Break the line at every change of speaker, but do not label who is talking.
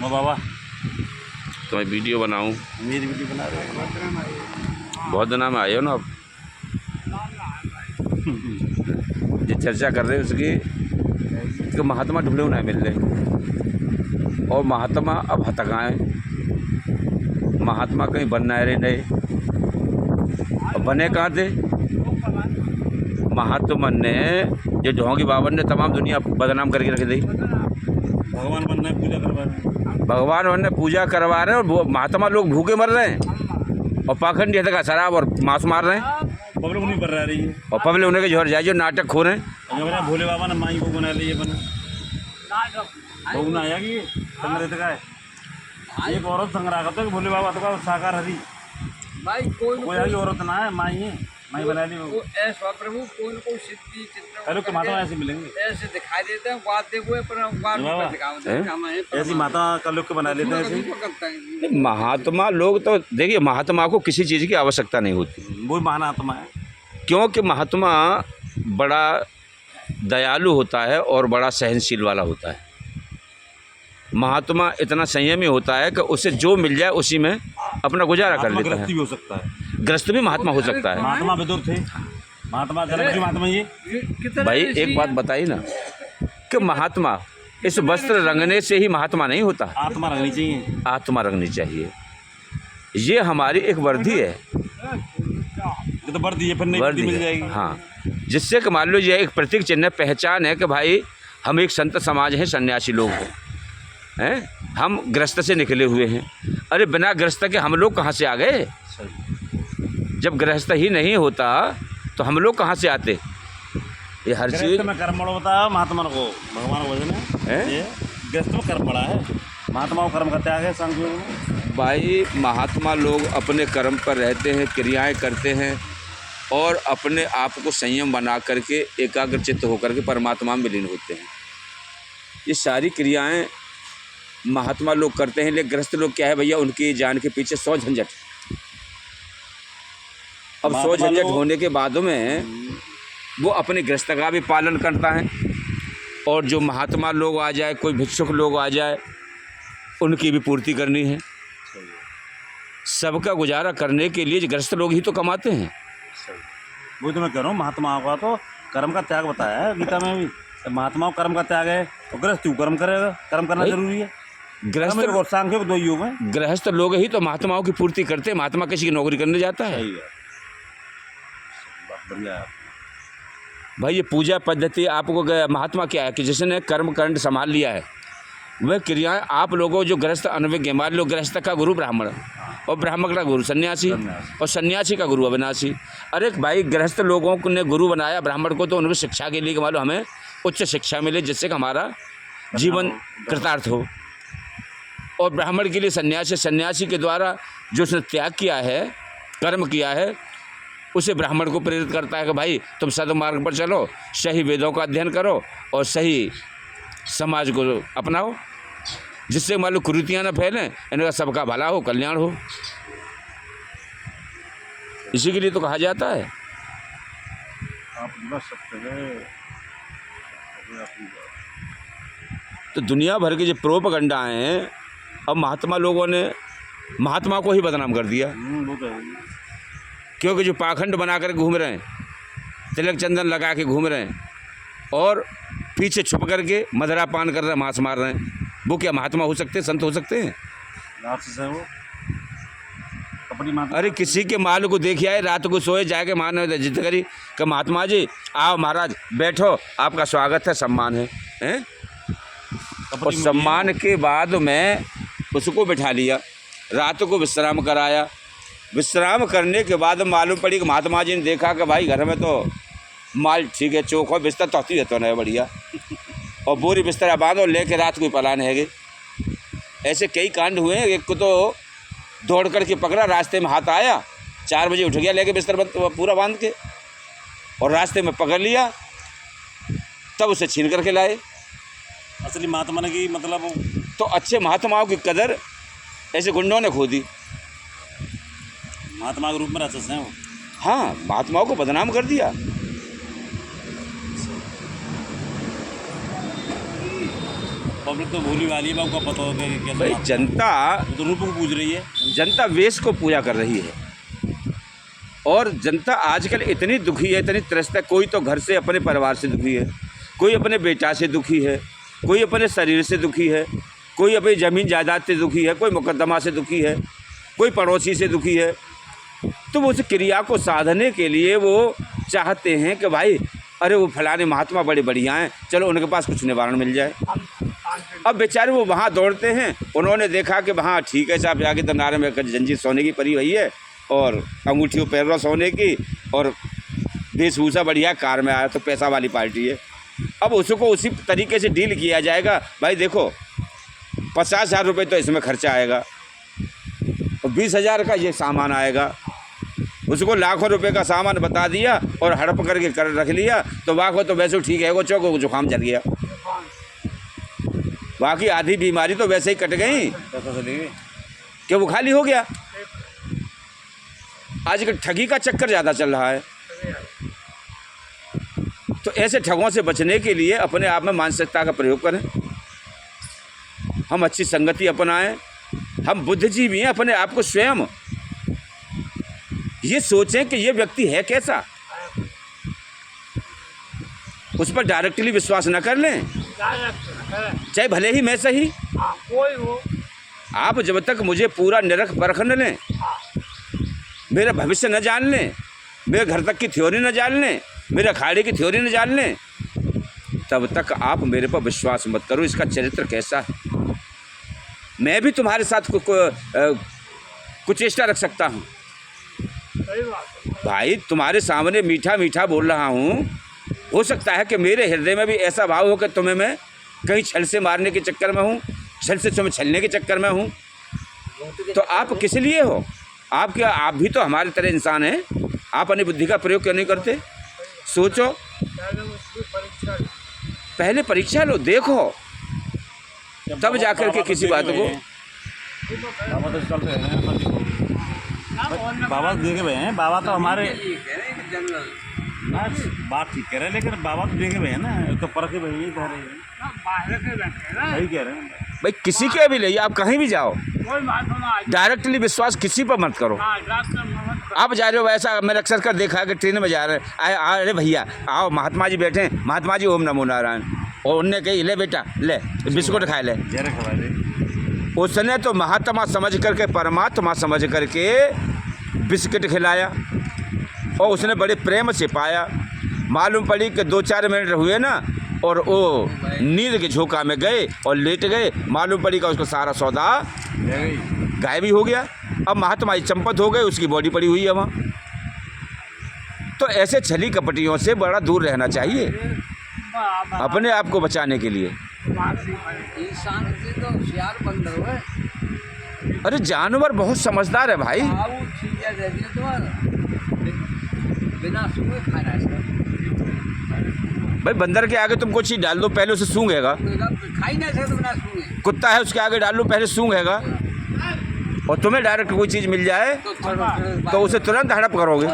बाबा
तो मैं वीडियो बनाऊं?
मेरी वीडियो बना रहे हो?
बहुत दिनों में आए हो ना आप। ये चर्चा कर रहे हैं उसकी कि महात्मा ढूंढे ना मिल रहे और महात्मा अब हतकाएँ। महात्मा कहीं बनना है रे नहीं, अब बने कहाँ थे? महात्मा ने जो ढोंगी बाबा ने तमाम दुनिया बदनाम करके रख दी।
भगवान बनना पूजा करवा रहे,
भगवान बनने पूजा करवा रहे हैं और महात्मा लोग भूखे मर रहे हैं और पाखंडी हत्या शराब और मांस मार रहे हैं
पब्लिक नहीं कर रही है
और पब्लिक उन्हें के जोर जाए जो नाटक खो रहे हैं।
भोले बाबा ने माई को बना लिए बने ना आया कि संग्रहित का है एक औरत संग्रह करते भोले बाबा तो का साकार हरी
भाई कोई
आई औरत ना है माई है माई बना ली
ऐसा प्रभु कोई न कोई सिद्धि चित्र
अरे के माता ऐसे मिलेंगे
ऐसे दिखाई देते हैं बात देखो पर
ऐसी माता का लोग के बना लेते हैं ऐसे।
महात्मा लोग तो देखिए, महात्मा को किसी चीज़ की आवश्यकता नहीं होती,
वो महात्मा है
क्योंकि महात्मा बड़ा दयालु होता है और बड़ा सहनशील वाला होता है। महात्मा इतना संयमी होता है कि उसे जो मिल जाए उसी में अपना गुजारा कर लेता है।
भी हो सकता है,
ग्रस्त भी महात्मा हो सकता है।
महात्मा विदुर थे, महात्मा महात्मा ये
भाई एक बात बताइए ना कि महात्मा इस वस्त्र रंगने से ही महात्मा नहीं होता,
आत्मा रंगनी चाहिए,
आत्मा रंगनी चाहिए। ये हमारी एक वर्दी है,
ये तो वर्दी है, फिर नई वर्दी मिल जाएगी।
हाँ, जिससे कि मान लो ये एक प्रतीक चिन्ह पहचान है कि भाई हम एक संत समाज हैं, सन्यासी लोग हैं, हम ग्रस्त से निकले हुए हैं। अरे बिना ग्रस्त के हम लोग कहाँ से आ गए? जब गृहस्थ ही नहीं होता तो हम लोग कहाँ से आते? ये हर चीज़
में कर्म बड़ा होता है। महात्मा को भगवान को वजन है ये गृहस्थ में कर्म बड़ा है, महात्मा को कर्म का त्याग है। संग
भाई महात्मा लोग अपने कर्म पर रहते हैं, क्रियाएं करते हैं और अपने आप को संयम बना करके एकाग्रचित्त होकर के परमात्मा में विलीन होते हैं। ये सारी क्रियाएं महात्मा लोग करते हैं, लेकिन गृहस्थ लोग क्या है भैया, उनकी जान के पीछे 100 झंझट। अब 100 झंझट होने के बाद में वो अपने गृहस्थ का भी पालन करता है और जो महात्मा लोग आ जाए, कोई भिक्षुक लोग आ जाए, उनकी भी पूर्ति करनी है। सबका गुजारा करने के लिए गृहस्थ लोग ही तो कमाते हैं।
वो तो मैं कह रहा हूँ, महात्मा का तो कर्म का त्याग बताया है गीता में भी। महात्मा को कर्म का त्याग है और गृहस्थ कर्म करेगा, कर्म करना जरूरी है।
गृहस्थ
सांख्य दो युग में
गृहस्थ लोग ही तो महात्माओं की पूर्ति करते हैं। महात्मा किसी की नौकरी करने जाता है? भाई ये पूजा पद्धति आपको महात्मा क्या है कि जिसने कर्म कांड संभाल लिया है, वह क्रियाएं आप लोगों जो गृहस्थ अनभिज्ञ, मान लो गृहस्थ का गुरु ब्राह्मण और ब्राह्मण का गुरु सन्यासी और सन्यासी का गुरु अविनाशी। अरे भाई गृहस्थ लोगों ने गुरु बनाया ब्राह्मण को तो उनकी शिक्षा के लिए मान लो हमें उच्च शिक्षा मिले जिससे कि हमारा जीवन कृतार्थ हो, और ब्राह्मण के लिए सन्यासी, सन्यासी के द्वारा जो उसने त्याग किया है, कर्म किया है, उसे ब्राह्मण को प्रेरित करता है कि भाई तुम सदमार्ग पर चलो, सही वेदों का अध्ययन करो और सही समाज को अपनाओ, जिससे मान लो कुरीतियाँ न फैलें, इनका सबका भला हो, कल्याण हो। इसी के लिए तो कहा जाता है। तो दुनिया भर के जो प्रोपगंडा हैं, अब महात्मा लोगों ने महात्मा को ही बदनाम कर दिया, क्योंकि जो पाखंड बना कर घूम रहे हैं, तिलक चंदन लगा के घूम रहे हैं और पीछे छुप करके मदरा पान कर रहे हैं, मांस मार रहे हैं, वो क्या महात्मा हो सकते हैं, संत हो सकते हैं? अरे किसी के माल को देखिए आए, रात को सोए, जाके मान जिद करी कि महात्मा जी आओ महाराज बैठो, आपका स्वागत है, सम्मान है, हैं? और सम्मान के बाद में उसको बिठा लिया, रात को विश्राम कराया। विश्राम करने के बाद मालूम पड़ी कि महात्मा जी ने देखा कि भाई घर में तो माल ठीक है, चौक हो, बिस्तर तोती है तो नहीं बढ़िया, और बोरी बिस्तर बांधो लेके रात को पलान है। ऐसे कई कांड हुए हैं। एक को तो दौड़ करके पकड़ा, रास्ते में हाथ आया, 4 बजे उठ गया लेके बिस्तर पूरा बांध के, और रास्ते में पकड़ लिया, तब उसे छीन करके लाए।
असली महात्मा ने की मतलब
तो अच्छे महात्माओं की कदर ऐसे गुंडों ने खो दी।
महात्मा के रूप में राक्षस हैं वो।
हाँ, महात्माओं को बदनाम कर दिया।
पब्लिक तो भूली वाली है, बाबू का पता हो कि कैसे
भाई जनता,
वो तो रूप को पूछ रही है।
जनता वेश को पूजा कर रही है और जनता आजकल इतनी दुखी है, इतनी त्रस्त है। कोई तो घर से अपने परिवार से दुखी है, कोई अपने बेटा से दुखी है, कोई अपने शरीर से दुखी है, कोई अपनी ज़मीन जायदाद से दुखी है, कोई मुकदमा से दुखी है, कोई पड़ोसी से दुखी है। तो वो उस क्रिया को साधने के लिए वो चाहते हैं कि भाई अरे वो फलाने महात्मा बड़े बढ़िया हैं, चलो उनके पास कुछ निवारण मिल जाए। अब बेचारे वो वहाँ दौड़ते हैं, उन्होंने देखा कि वहाँ ठीक है साहब, जाके तो नारे में जंजीर सोने की परी हुई है और अंगूठी पैर रहा सोने की और वेशभूषा बढ़िया, कार में आया तो पैसा वाली पार्टी है। अब उसको उसी तरीके से डील किया जाएगा। भाई देखो 50,000 रुपये तो इसमें खर्चा आएगा और 20,000 का ये सामान आएगा। उसको लाखों रुपए का सामान बता दिया और हड़प करके कर रख लिया, तो वाह तो वैसे ठीक है, वो चौको जुकाम चल गया, बाकी आधी बीमारी तो वैसे ही कट गई कि वो खाली हो गया। आजकल ठगी का चक्कर ज़्यादा चल रहा है, तो ऐसे ठगों से बचने के लिए अपने आप में मानसिकता का प्रयोग करें, हम अच्छी संगति अपनाएं, हम बुद्धिजीवी हैं। अपने आप को स्वयं ये सोचें कि ये व्यक्ति है कैसा, उस पर डायरेक्टली विश्वास न कर लें, चाहे भले ही मैं सही।
कोई हो,
आप जब तक मुझे पूरा निरख परख न लें, मेरा भविष्य न जान लें, मेरे घर तक की थ्योरी न जान लें, मेरे अखाड़े की थ्योरी न जान लें, तब तक आप मेरे पर विश्वास मत करो। इसका चरित्र कैसा है, मैं भी तुम्हारे साथ कुछ चेष्टा रख सकता हूँ।
सही बात है।
भाई तुम्हारे सामने मीठा मीठा बोल रहा हूँ, हो सकता है कि मेरे हृदय में भी ऐसा भाव हो कि तुम्हें मैं कहीं छल से मारने के चक्कर में हूँ, छल से तुम्हें छलने के चक्कर में हूँ। तो आप किस लिए हो? आप क्या, आप भी तो हमारी तरह इंसान हैं। आप अपनी बुद्धि का प्रयोग क्यों नहीं करते? सोचो, पहले परीक्षा लो, देखो, तब जाकर के किसी बात को।
बाबा तो चलते हैं, बाबा देखे हुए हैं, बाबा तो हमारे
जनरल
ना बात ठीक कह रहे हैं, लेकिन बाबा तो देखे हुए हैं ना, तो परखे भाई यही कह रहे हैं,
बाहर के बैठे ना,
वही कह रहे हैं।
भाई किसी के भी ले, आप कहीं भी जाओ,
कोई महात्मा
डायरेक्टली विश्वास किसी पर मत करो। आप जा रहे हो, ऐसा मैंने अक्सर कर देखा कि ट्रेन में जा रहे हैं, अरे भैया आओ, महात्मा जी बैठे हैं, महात्मा जी ओम नमो नारायण, और उनने कही ले बेटा ले बिस्कुट खा ले।
जरा खवा दे।
उसने तो महात्मा समझ करके, परमात्मा समझ करके बिस्किट खिलाया और उसने बड़े प्रेम से पाया। मालूम पड़ी कि 2-4 मिनट हुए ना और वो नींद के झोंका में गए और लेट गए। मालूम पड़ी कि उसका सारा सौदा गायब ही हो गया। अब महात्मा जी चंपत हो गए, उसकी बॉडी पड़ी हुई है वहाँ। तो ऐसे छली कपटियों से बड़ा दूर रहना चाहिए अपने आप को बचाने के लिए।
इंसान से तो होशियार बंदर हुए,
अरे जानवर बहुत समझदार है भाई।
वो चीजें रहती है तुम्हारा बिना सुने खाना है।
भाई बंदर के आगे तुम कोई चीज़ डाल दो, पहले उसे सूंघेगा।
खा ही नहीं सकते बिना सुने।
कुत्ता है, उसके आगे डाल लो, पहले सूंघेगा। और तुम्हें डायरेक्ट कोई चीज़ मिल जाए तो उसे तुरंत हड़प करोगे।